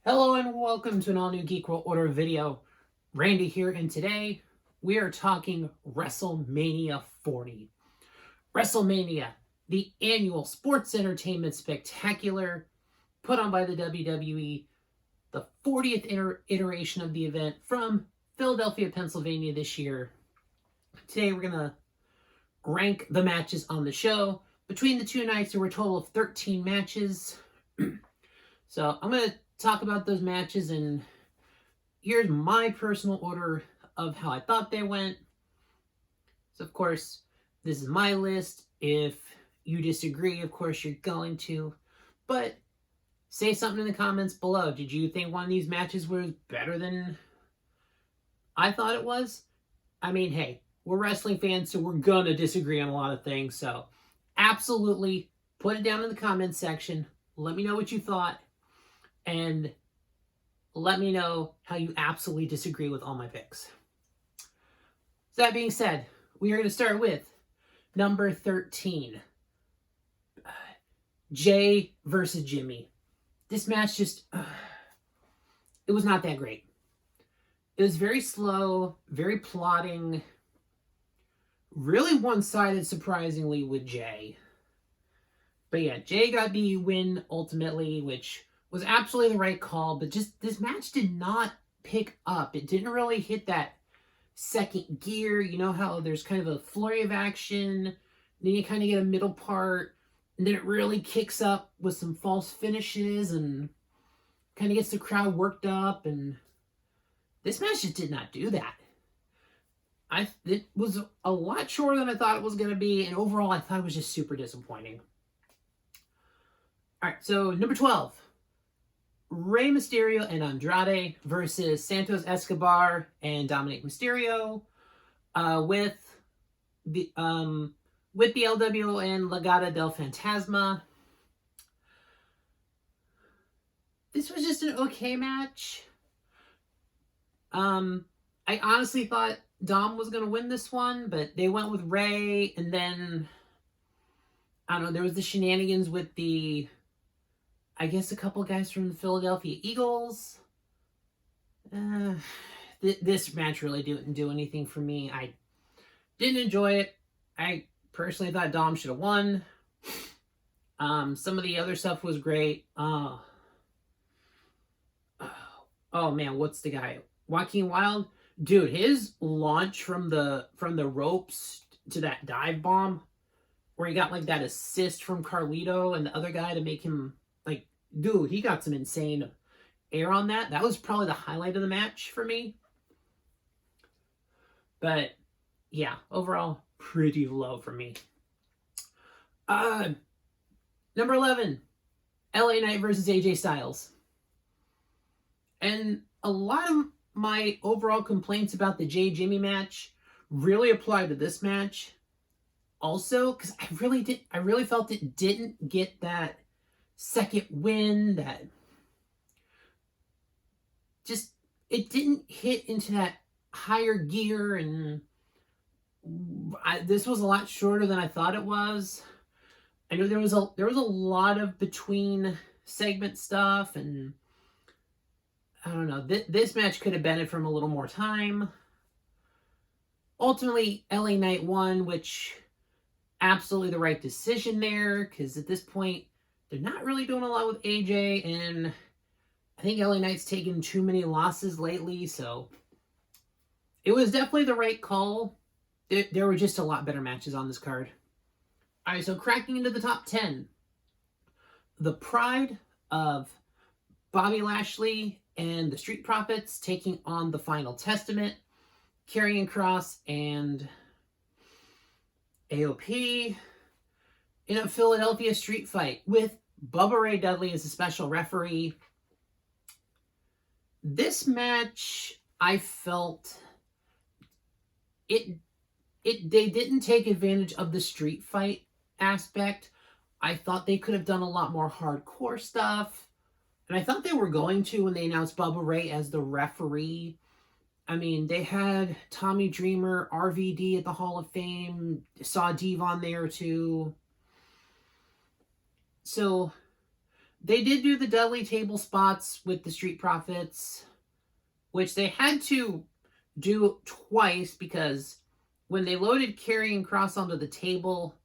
Hello and welcome to an all-new Geek World Order video. Randy here, and today we are talking Wrestlemania 40. Wrestlemania, the annual sports entertainment spectacular put on by the WWE, the 40th iteration of the event from Philadelphia, Pennsylvania this year. Today we're going to rank the matches on the show. Between the two nights, there were a total of 13 matches. So I'm going to talk about those matches, and here's my personal order of how I thought they went. So, of course, this is my list. If you disagree, of course, you're going to. But say something in the comments below. Did you think one of these matches was better than I thought it was? I mean, hey, we're wrestling fans, so we're going to disagree on a lot of things. So, absolutely, put it down in the comments section. Let me know what you thought. And let me know how you absolutely disagree with all my picks. So that being said, we are going to start with number 13. Jay versus Jimmy. This match just, it was not that great. It was very slow, very plotting, really one-sided, surprisingly, with Jay. But yeah, Jay got the win ultimately, which was absolutely the right call, but just this match did not pick up. It didn't really hit that second gear. You know how there's kind of a flurry of action, then you kind of get a middle part, and then it really kicks up with some false finishes and kind of gets the crowd worked up, and this match just did not do that. It was a lot shorter than I thought it was going to be, and overall I thought it was just super disappointing. Alright, so number 12. Rey Mysterio and Andrade versus Santos Escobar and Dominic Mysterio, with the LWO and Legado del Fantasma. This was just an okay match. I honestly thought Dom was going to win this one, but they went with Rey, and then I don't know, there was the shenanigans with I guess a couple guys from the Philadelphia Eagles. This match really didn't do anything for me. I didn't enjoy it. I personally thought Dom should have won. Some of the other stuff was great. Oh man, what's the guy? Joaquin Wilde? Dude, his launch from the ropes to that dive bomb, where he got like that assist from Carlito and the other guy to make him, like, dude, he got some insane air on that. That was probably the highlight of the match for me. But yeah, overall, pretty low for me. Number 11, LA Knight versus AJ Styles. And a lot of my overall complaints about the Jay Jimmy match really apply to this match also, because I really felt it didn't get that second win, that just, it didn't hit into that higher gear, and this was a lot shorter than I thought it was. I know there was a lot of between segment stuff, and I don't know, this match could have benefited from a little more time. Ultimately, LA Knight won, which absolutely the right decision there, because at this point they're not really doing a lot with AJ, and I think LA Knight's taken too many losses lately, so it was definitely the right call. There were just a lot better matches on this card. Alright, so cracking into the top 10. The Pride of Bobby Lashley and the Street Profits taking on the Final Testament, Karrion Kross and AOP in a Philadelphia street fight with Bubba Ray Dudley as a special referee. This match, I felt they didn't take advantage of the street fight aspect. I thought they could have done a lot more hardcore stuff, and I thought they were going to when they announced Bubba Ray as the referee. I mean, they had Tommy Dreamer, RVD at the Hall of Fame, saw Devon there too. So They did do the Dudley table spots with the Street Profits, which they had to do twice because when they loaded Karrion Kross onto the table,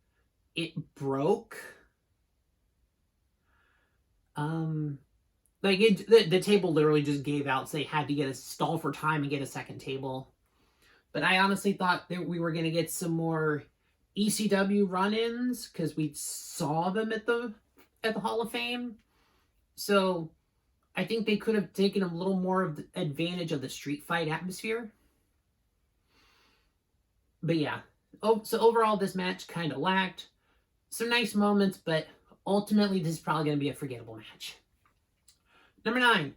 it broke. The table literally just gave out, so they had to get a stall for time and get a second table. But I honestly thought that we were going to get some more ECW run-ins because we saw them at the Hall of Fame. So I think they could have taken a little more of the advantage of the street fight atmosphere. But yeah, so overall this match kind of lacked some nice moments, but ultimately this is probably going to be a forgettable match. Number 9,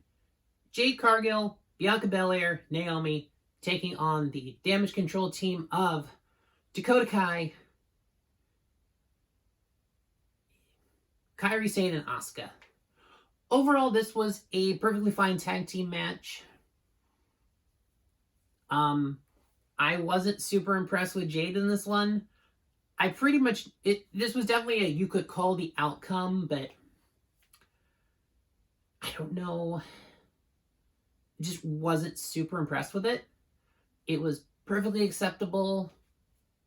Jade Cargill, Bianca Belair, Naomi taking on the Damage Control team of Dakota Kai, Kairi Sane, and Asuka. Overall, this was a perfectly fine tag team match. I wasn't super impressed with Jade in this one. This was definitely you could call the outcome, but I don't know. Just wasn't super impressed with it. It was perfectly acceptable.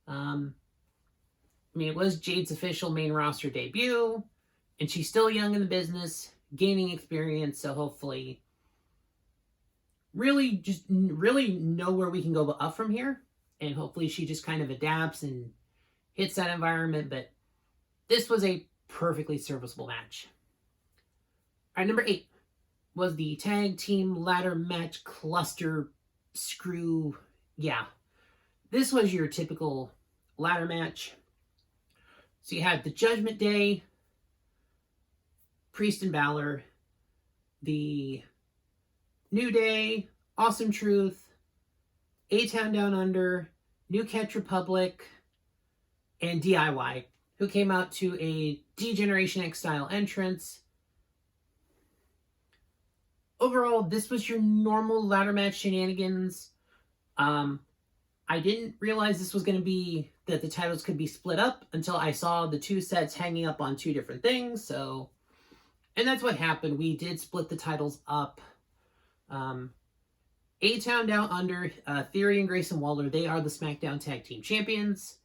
It was Jade's official main roster debut, and she's still young in the business, gaining experience, so hopefully really know where we can go up from here, and hopefully she just kind of adapts and hits that environment, but this was a perfectly serviceable match. All right, number 8 was the tag team ladder match cluster screw. Yeah, this was your typical ladder match. So you had the Judgment Day, Priest and Balor, the New Day, Awesome Truth, A-Town Down Under, New Catch Republic, and DIY, who came out to a D-Generation X style entrance. Overall, this was your normal ladder match shenanigans. I didn't realize this was going to be that the titles could be split up until I saw the 2 sets hanging up on 2 different things. And that's what happened. We did split the titles up. A-Town Down Under, Theory and Grayson Waller, they are the SmackDown Tag Team Champions.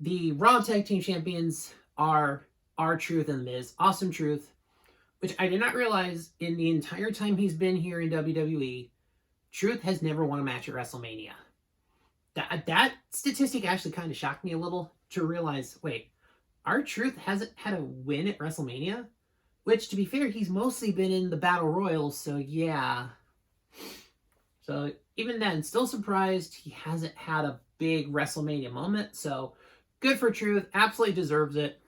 The Raw Tag Team Champions are R-Truth and Miz. Awesome Truth, which I did not realize in the entire time he's been here in WWE, Truth has never won a match at WrestleMania. That statistic actually kind of shocked me a little to realize, wait, R-Truth hasn't had a win at WrestleMania? Which, to be fair, he's mostly been in the Battle Royals, so yeah. So even then, still surprised he hasn't had a big WrestleMania moment, so good for Truth, absolutely deserves it.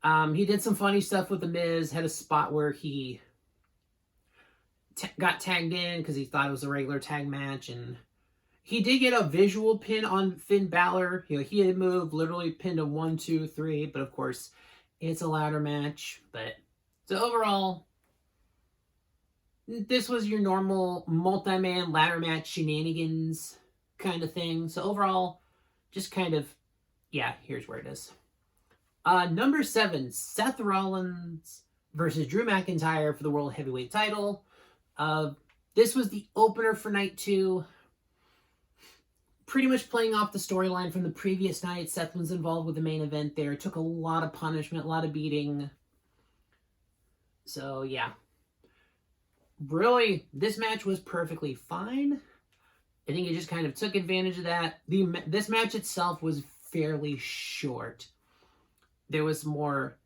He did some funny stuff with The Miz, had a spot where he got tagged in because he thought it was a regular tag match, and he did get a visual pin on Finn Balor. He had moved, literally pinned him 1, 2, 3, but of course, it's a ladder match. But so overall, this was your normal multi-man ladder match shenanigans kind of thing. So overall, just kind of, yeah, here's where it is. Number 7, Seth Rollins versus Drew McIntyre for the World Heavyweight title. This was the opener for night 2. Pretty much playing off the storyline from the previous night. Seth was involved with the main event there. Took a lot of punishment, a lot of beating. So, yeah. Really, this match was perfectly fine. I think it just kind of took advantage of that. This match itself was fairly short. There was more.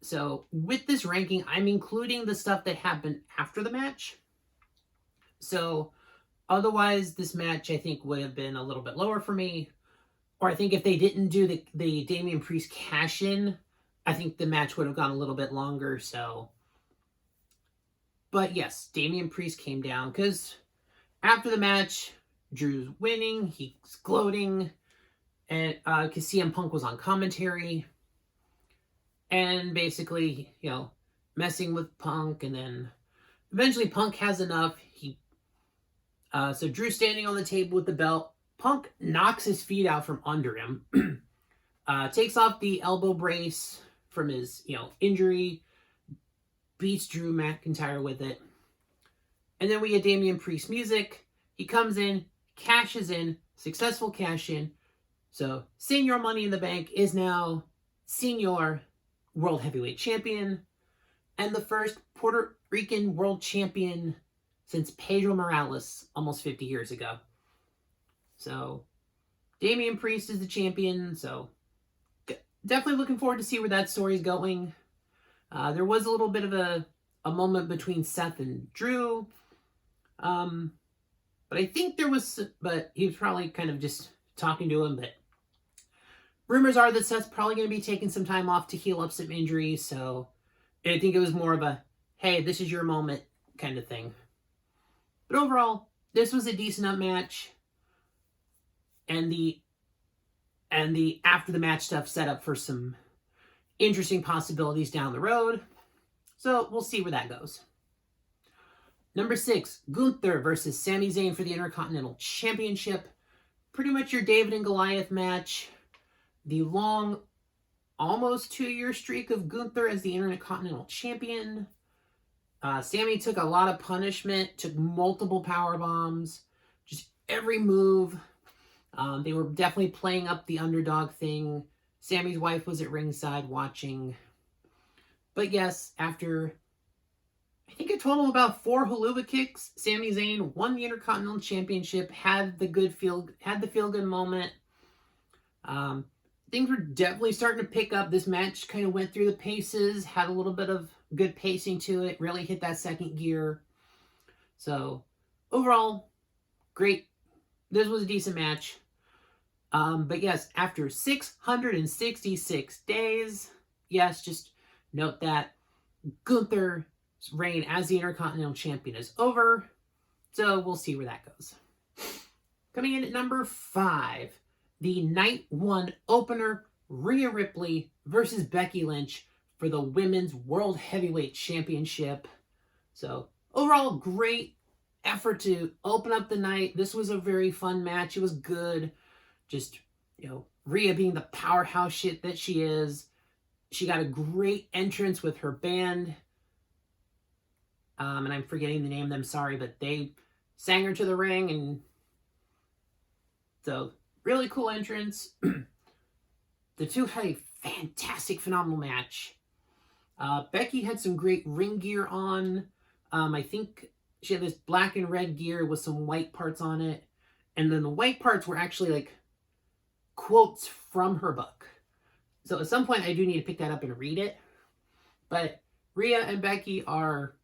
So, with this ranking, I'm including the stuff that happened after the match. So, otherwise, this match, I think, would have been a little bit lower for me. Or I think if they didn't do the Damian Priest cash-in, I think the match would have gone a little bit longer, so. But yes, Damian Priest came down, because after the match, Drew's winning, he's gloating, and because CM Punk was on commentary, and basically, messing with Punk, and then eventually Punk has enough. So Drew's standing on the table with the belt. Punk knocks his feet out from under him. Takes off the elbow brace from his, injury, beats Drew McIntyre with it. And then we get Damian Priest music. He comes in, cashes in, successful cash in. So Senior Money in the Bank is now Senior World Heavyweight Champion and the first Puerto Rican World Champion since Pedro Morales almost 50 years ago. So Damian Priest is the champion, so definitely looking forward to see where that story is going. There was a little bit of a moment between Seth and Drew. But I think but he was probably kind of just talking to him. But rumors are that Seth's probably going to be taking some time off to heal up some injuries. So I think it was more of a, hey, this is your moment kind of thing. But overall, this was a decent enough match. And the after the match stuff set up for some interesting possibilities down the road. So we'll see where that goes. Number 6, Gunther versus Sami Zayn for the Intercontinental Championship. Pretty much your David and Goliath match. The long, almost 2-year streak of Gunther as the Intercontinental Champion. Sami took a lot of punishment, took multiple power bombs, just every move. They were definitely playing up the underdog thing. Sami's wife was at ringside watching. But yes, after I think a total of about 4 haluva kicks, Sami Zayn won the Intercontinental Championship, had the feel-good moment. Things were definitely starting to pick up. This match kind of went through the paces, had a little bit of good pacing to it, really hit that second gear. So, overall, great. This was a decent match. But yes, after 666 days, yes, just note that Gunther's reign as the Intercontinental Champion is over. So we'll see where that goes. Coming in at number 5, the Night 1 opener, Rhea Ripley versus Becky Lynch for the Women's World Heavyweight Championship. So overall, great effort to open up the night. This was a very fun match. It was good. Just, Rhea being the powerhouse shit that she is. She got a great entrance with her band. And I'm forgetting the name of them, sorry, but they sang her to the ring. And so, really cool entrance. The two had a fantastic, phenomenal match. Becky had some great ring gear on. I think she had this black and red gear with some white parts on it. And then the white parts were actually quotes from her book. So at some point I do need to pick that up and read it. But Rhea and Becky are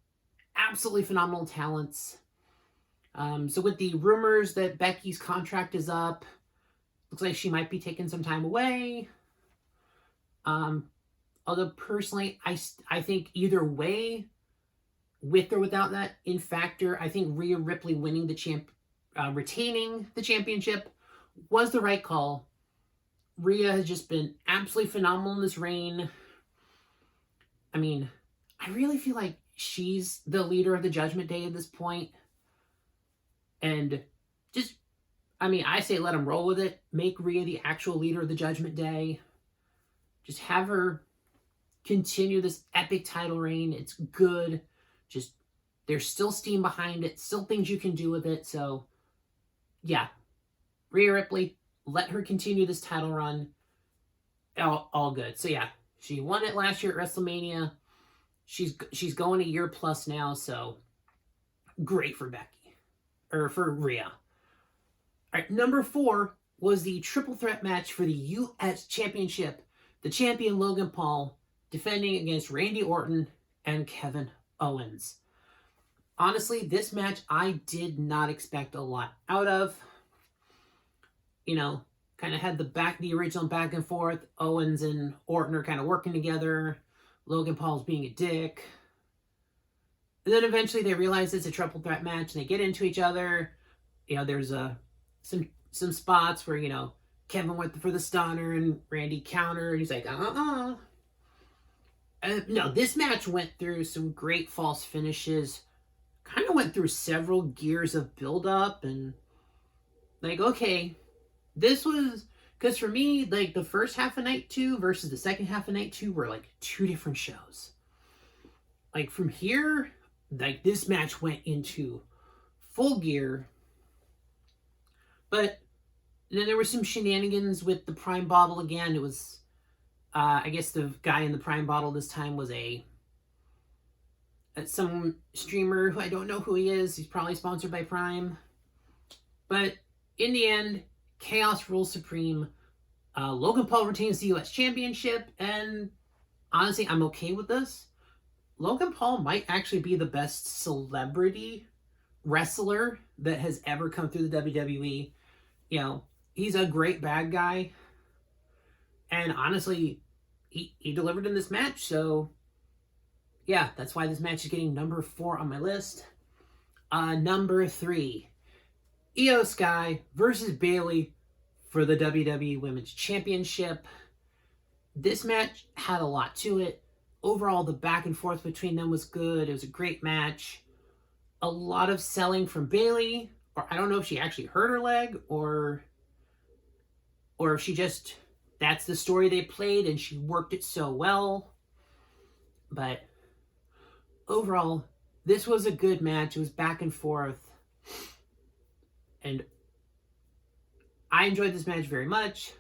absolutely phenomenal talents. So with the rumors that Becky's contract is up, looks like she might be taking some time away. Although personally, I think either way, with or without that in factor, I think Rhea Ripley winning retaining the championship was the right call. Rhea has just been absolutely phenomenal in this reign. I mean, I really feel like she's the leader of the Judgment Day at this point. And I say let them roll with it. Make Rhea the actual leader of the Judgment Day. Just have her continue this epic title reign. It's good. Just, there's still steam behind it. Still things you can do with it. So, yeah. Rhea Ripley, let her continue this title run. All good. So, yeah. She won it last year at WrestleMania. She's going a year plus now. So, great for Becky. Or for Rhea. All right, number 4 was the triple threat match for the U.S. Championship. The champion Logan Paul defending against Randy Orton and Kevin Owens. Honestly, this match I did not expect a lot out of. Kind of had the original back and forth. Owens and Orton are kind of working together. Logan Paul's being a dick. And then eventually they realize it's a triple threat match and they get into each other. There's some spots where, Kevin went for the stunner and Randy countered. And he's like, no, this match went through some great false finishes. Kind of went through several gears of build-up. And, okay, this was... Because for me, like, the first half of night 2 versus the second half of night 2 were, like, 2 different shows. Like, from here, like, this match went into full gear. But then there were some shenanigans with the Prime Bottle again. It was, I guess the guy in the Prime Bottle this time was some streamer who I don't know who he is. He's probably sponsored by Prime. But in the end, Chaos rules supreme. Logan Paul retains the U.S. Championship, and honestly, I'm okay with this. Logan Paul might actually be the best celebrity wrestler that has ever come through the WWE. You know, he's a great bad guy, and honestly, he delivered in this match, so yeah, that's why this match is getting number 4 on my list. Number 3, Io Sky versus Bayley for the WWE Women's Championship. This match had a lot to it. Overall, the back and forth between them was good. It was a great match. A lot of selling from Bayley, or I don't know if she actually hurt her leg, or if she just, that's the story they played and she worked it so well. But overall, this was a good match. It was back and forth. And I enjoyed this match very much.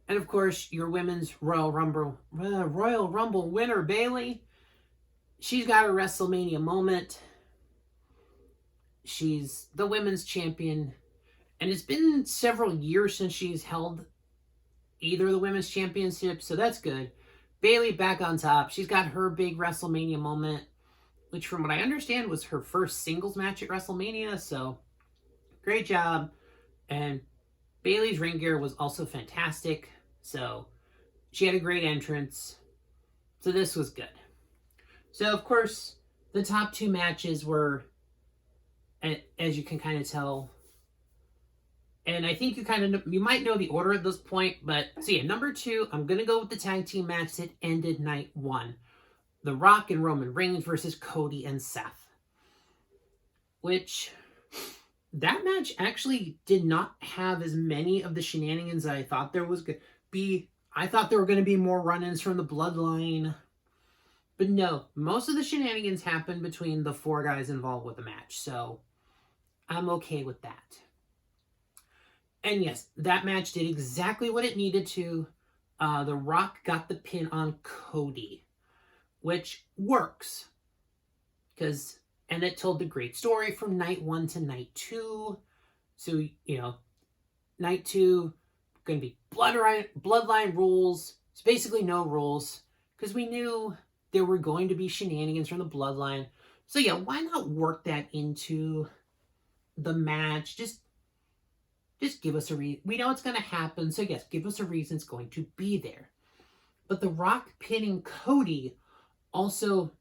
And of course, your women's Royal Rumble winner, Bayley. She's got a WrestleMania moment. She's the women's champion. And it's been several years since she's held either of the women's championships, so that's good. Bayley back on top. She's got her big WrestleMania moment, which from what I understand was her first singles match at WrestleMania, so great job. And Bayley's ring gear was also fantastic, so she had a great entrance. So this was good. So, of course, the top 2 matches were, as you can kind of tell, and I think you might know the order at this point, but so yeah, number 2, I'm going to go with the tag team match that ended night 1. The Rock and Roman Reigns versus Cody and Seth. Which, that match actually did not have as many of the shenanigans that I thought there was going to be. I thought there were going to be more run-ins from the Bloodline. But no, most of the shenanigans happened between the 4 guys involved with the match. So, I'm okay with that. And yes, that match did exactly what it needed to. The Rock got the pin on Cody, which works. And it told the great story from night 1 to night 2. So, night 2, going to be bloodline rules. It's basically no rules, because we knew there were going to be shenanigans from the Bloodline. So yeah, why not work that into the match? Just give us a reason. We know it's going to happen, so yes, give us a reason it's going to be there. But The Rock pinning Cody also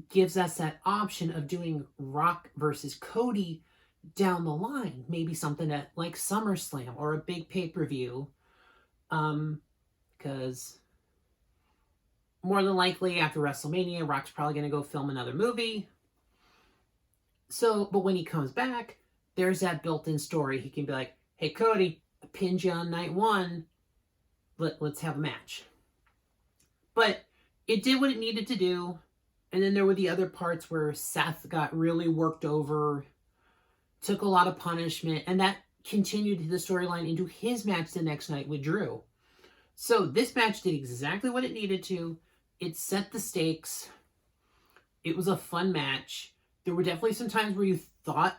gives us that option of doing Rock versus Cody down the line. Maybe something at like SummerSlam or a big pay-per-view. Because more than likely after WrestleMania, Rock's probably going to go film another movie. So, but when he comes back, there's that built-in story. He can be like, hey, Cody, I pinned you on night 1. Let's have a match. But it did what it needed to do. And then there were the other parts where Seth got really worked over, took a lot of punishment, and that continued the storyline into his match the next night with Drew. So this match did exactly what it needed to. It set the stakes. It was a fun match. There were definitely some times where you thought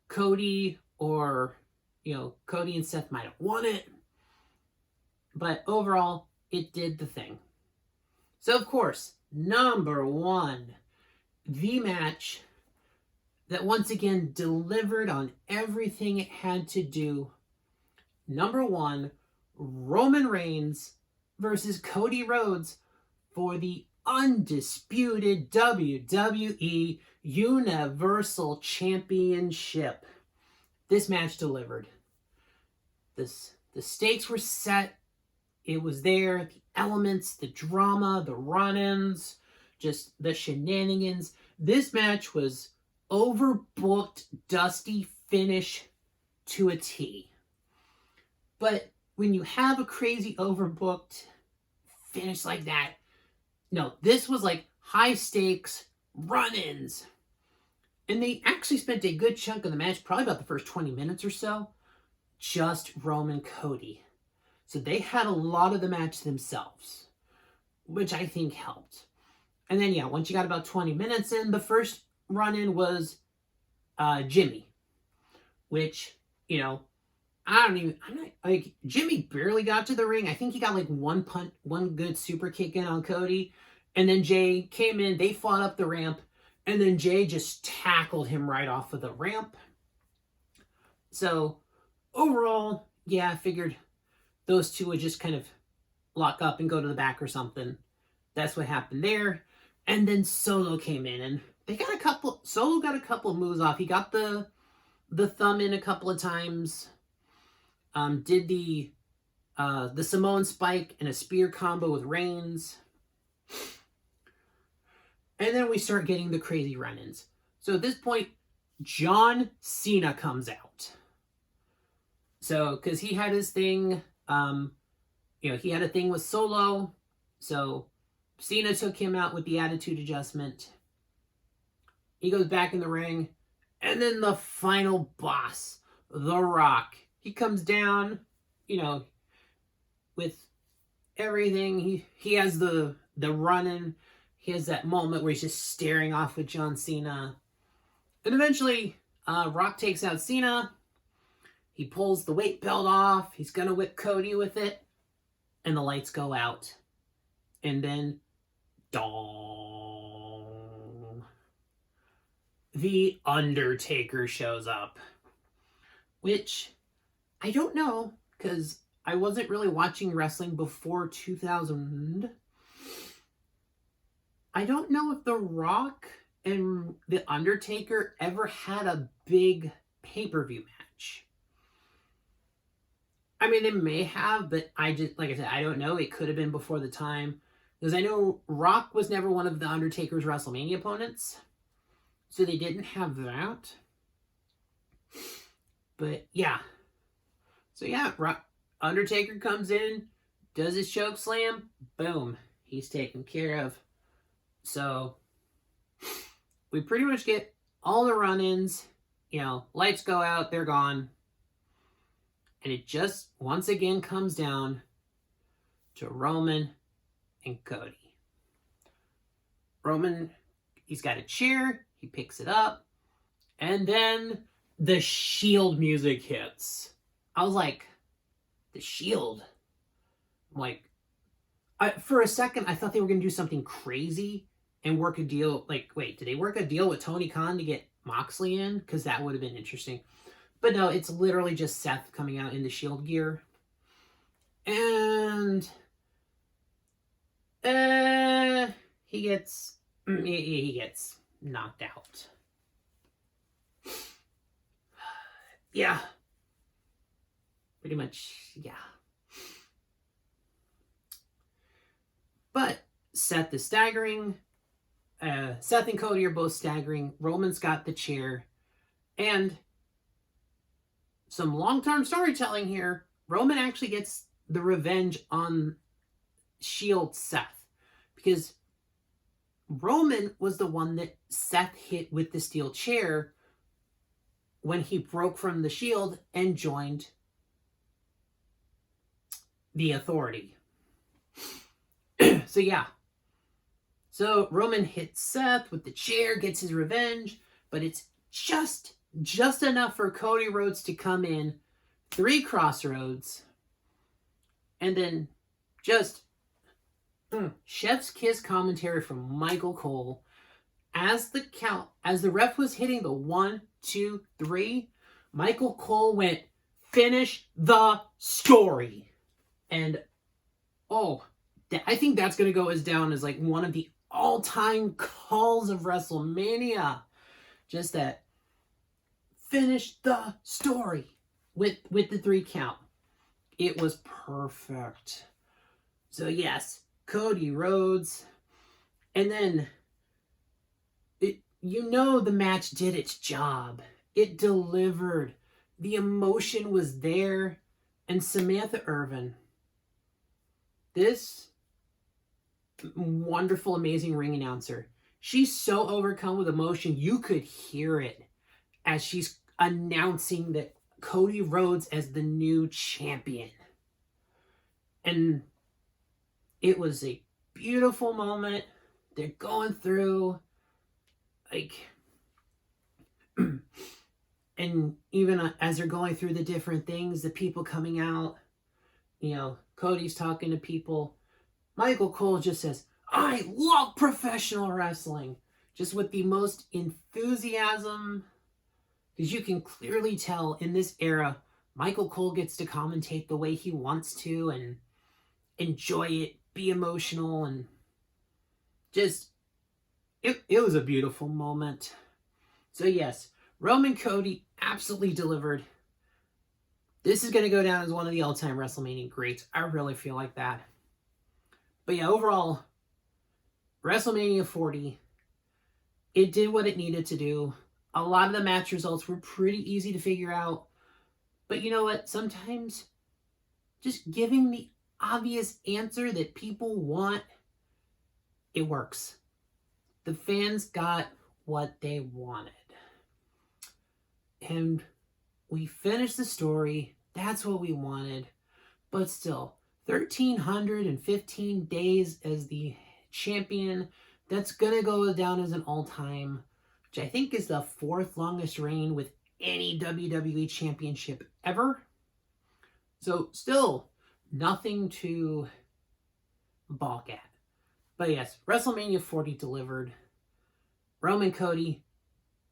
Cody and Seth might have won it. But overall, it did the thing. So, of course, number 1, the match that once again delivered on everything it had to do. Number 1, Roman Reigns versus Cody Rhodes for the undisputed WWE Universal Championship. This match delivered. The stakes were set. It was there. The elements, the drama, the run-ins, just the shenanigans. This match was overbooked, dusty finish to a T. But when you have a crazy overbooked finish like that, no, this was like high stakes run-ins. And they actually spent a good chunk of the match, probably about the first 20 minutes or so, just Roman Cody. So they had a lot of the match themselves, which I think helped. And then, yeah, once you got about 20 minutes in, the first run-in was Jimmy, which, I'm not, like, Jimmy barely got to the ring. I think he got, like, one good super kick in on Cody. And then Jay came in, they fought up the ramp, and then Jay just tackled him right off of the ramp. So, overall, yeah, I figured those two would just kind of lock up and go to the back or something. That's what happened there. And then Solo came in, and Solo got a couple of moves off. He got the thumb in a couple of times. Did the Samoan spike and a spear combo with Reigns. And then we start getting the crazy run-ins. So at this point, John Cena comes out. So, because he had his thing, he had a thing with Solo. So Cena took him out with the attitude adjustment. He goes back in the ring. And then the final boss, The Rock. He comes down, with everything. He has the run-in. He has that moment where he's just staring off with John Cena. And eventually, Rock takes out Cena. He pulls the weight belt off. He's going to whip Cody with it. And the lights go out. And then, dong. The Undertaker shows up. Which, I don't know, because I wasn't really watching wrestling before 2000. I don't know if The Rock and The Undertaker ever had a big pay-per-view match. I mean, they may have, but I just, like I said, I don't know. It could have been before the time. Because I know Rock was never one of The Undertaker's WrestleMania opponents. So they didn't have that. But, yeah. So, yeah, Undertaker comes in, does his choke slam, boom, he's taken care of. So, we pretty much get all the run-ins, lights go out, they're gone. And it just, once again, comes down to Roman and Cody. Roman, he's got a chair, he picks it up, and then the Shield music hits. I was like, the Shield? I'm like, for a second, I thought they were going to do something crazy and work a deal. Like, wait, did they work a deal with Tony Khan to get Moxley in? Because that would have been interesting. But no, it's literally just Seth coming out in the Shield gear. And he gets knocked out. Yeah. Pretty much, yeah. But Seth is staggering. Seth and Cody are both staggering. Roman's got the chair. And some long-term storytelling here. Roman actually gets the revenge on Shield Seth. Because Roman was the one that Seth hit with the steel chair when he broke from the Shield and joined the Authority. So yeah. So Roman hits Seth with the chair, gets his revenge, but it's just enough for Cody Rhodes to come in, 3 crossroads, and then just chef's kiss commentary from Michael Cole as the ref was hitting the 1, 2, 3. Michael Cole went, "Finish the story," and I think that's going to go down as like one of the all-time calls of WrestleMania. Just that, finish the story with the 3 count. It was perfect. So yes, Cody Rhodes. And then, the match did its job. It delivered. The emotion was there. And Samantha Irvin, this wonderful, amazing ring announcer, she's so overcome with emotion, you could hear it as she's announcing that Cody Rhodes as the new champion. And it was a beautiful moment. They're going through, like, and even as they're going through the different things, the people coming out, Cody's talking to people. Michael Cole just says, "I love professional wrestling," just with the most enthusiasm, because you can clearly tell in this era, Michael Cole gets to commentate the way he wants to and enjoy it, be emotional, and just, it was a beautiful moment. So yes, Roman Cody absolutely delivered. This is going to go down as one of the all-time WrestleMania greats. I really feel like that. But yeah, overall, WrestleMania 40, it did what it needed to do. A lot of the match results were pretty easy to figure out. But you know what? Sometimes just giving the obvious answer that people want, it works. The fans got what they wanted. And we finished the story. That's what we wanted. But still, 1,315 days as the champion. That's going to go down as an all-time, which I think is the 4th longest reign with any WWE championship ever. So still nothing to balk at. But yes, WrestleMania 40 delivered. Roman Cody,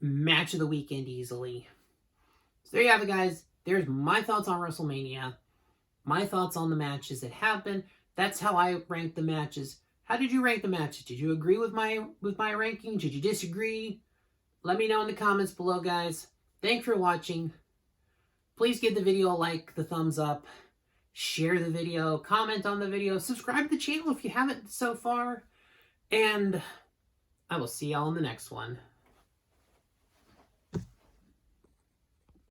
match of the weekend easily. So there you have it, guys. There's my thoughts on WrestleMania. My thoughts on the matches that happened. That's how I ranked the matches. How did you rank the matches? Did you agree with my ranking? Did you disagree? Let me know in the comments below, guys. Thanks for watching. Please give the video a like, the thumbs up, share the video, comment on the video, subscribe to the channel if you haven't so far, and I will see y'all in the next one.